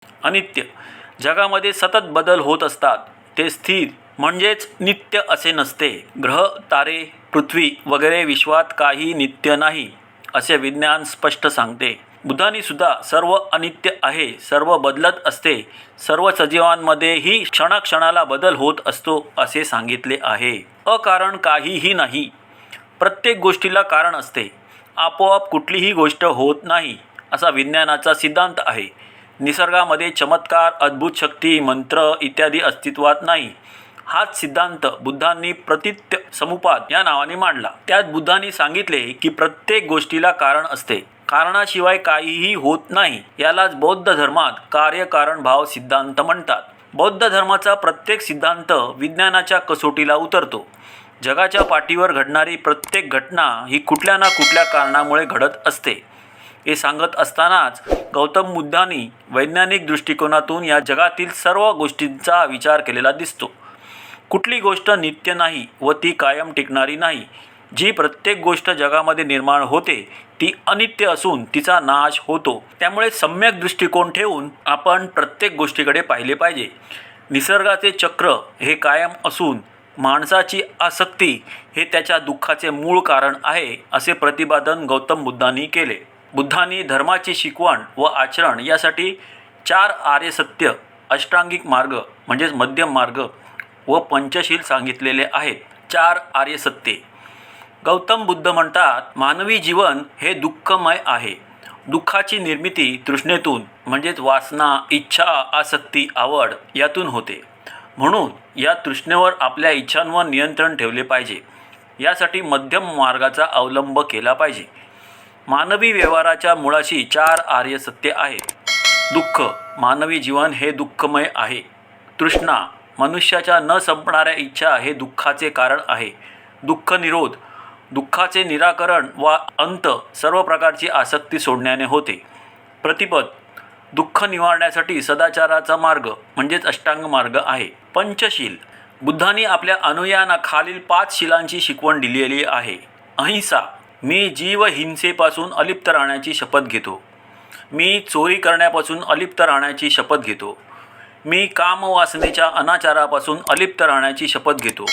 अनित्य, जगामध्ये सतत बदल होत असतात. ते स्थिर म्हणजेच नित्य असे नसते. ग्रह, तारे, पृथ्वी वगैरे विश्वात काही नित्य नाही असे विज्ञान स्पष्ट सांगते. बुद्धांनी सुद्धा सर्व अनित्य आहे, सर्व बदलत असते, सर्व सजीवांमध्येही क्षणाक्षणाला बदल होत असतो असे सांगितले आहे. अकारण काहीही नाही. प्रत्येक गोष्टीला कारण असते. आपोआप कुठलीही गोष्ट होत नाही असा विज्ञानाचा सिद्धांत आहे. निसर्गामध्ये चमत्कार, अद्भुत शक्ती, मंत्र इत्यादी अस्तित्वात नाही. हाच सिद्धांत बुद्धांनी प्रतित्य समुपाद या नावाने मांडला. त्यात बुद्धांनी सांगितले की प्रत्येक गोष्टीला कारण असते, कारणाशिवाय काहीही होत नाही. यालाच बौद्ध धर्मात कार्यकारण भाव सिद्धांत म्हणतात. बौद्ध धर्माचा प्रत्येक सिद्धांत विज्ञानाच्या कसोटीला उतरतो. जगाच्या पाठीवर घडणारी प्रत्येक घटना ही कुठल्या ना कुठल्या कारणामुळे घडत असते. हे सांगत असतानाच गौतम बुद्धांनी वैज्ञानिक दृष्टिकोनातून या जगातील सर्व गोष्टींचा विचार केलेला दिसतो. कुठली गोष्ट नित्य नाही व ती कायम टिकणारी नाही. जी प्रत्येक गोष्ट जगामध्ये निर्माण होते ती अनित्य असून तिचा नाश होतो. त्यामुळे सम्यक दृष्टिकोन ठेवून आपण प्रत्येक गोष्टीकडे पाहिले पाहिजे. निसर्गाचे चक्र हे कायम असून माणसाची आसक्ती हे त्याच्या दुःखाचे मूळ कारण आहे असे प्रतिपादन गौतम बुद्धांनी केले. बुद्धांनी धर्माची शिकवण व आचरण यासाठी 4 आर्य सत्य, अष्टांगिक मार्ग म्हणजेच मध्यम मार्ग व पंचशील सांगितलेले आहेत. 4 आर्य सत्ये. गौतम बुद्ध म्हणतात, मानवी जीवन हे दुःखमय आहे. दुःखाची निर्मिती तृष्णेतून म्हणजेच वासना, इच्छा, आसक्ती, आवड यातून होते. म्हणून या तृष्णेवर आपल्या इच्छांवर नियंत्रण ठेवले पाहिजे. यासाठी मध्यम मार्गाचा अवलंब केला पाहिजे. मानवी व्यवहाराच्या मुळाशी 4 आर्य सत्य आहेत. दुःख, मानवी जीवन हे दुःखमय आहे. तृष्णा, मनुष्याच्या न संपणाऱ्या इच्छा हे दुःखाचे कारण आहे. दुःख निरोध, दुःखाचे निराकरण व अंत सर्व प्रकारची आसक्ती सोडण्याने होते. प्रतिपद, दुःख निवारण्यासाठी सदाचाराचा मार्ग म्हणजेच अष्टांग मार्ग आहे. पंचशील, बुद्धांनी आपल्या अनुयायांना खालील 5 शिलांची शिकवण दिलेली आहे. अहिंसा, मी जीव हिंसेपासून अलिप्त राहण्याची शपथ घेतो. मी चोरी करण्यापासून अलिप्त राहण्याची शपथ घेतो. मी कामवासनेच्या अनाचारापासून अलिप्त राहण्याची शपथ घेतो.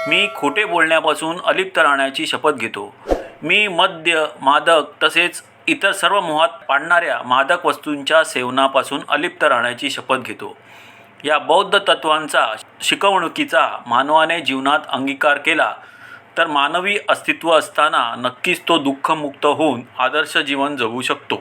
मी खोटे बोलण्यापासून अलिप्त राहण्याची शपथ घेतो. मी मद्य, मादक तसेच इतर सर्व मोहात पाडणाऱ्या मादक वस्तूंच्या सेवनापासून अलिप्त राहण्याची शपथ घेतो. या बौद्ध तत्वांचा शिकवणुकीचा मानवाने जीवनात अंगीकार केला तर मानवी अस्तित्व असताना नक्कीच तो दुःखमुक्त होऊन आदर्श जीवन जगू शकतो.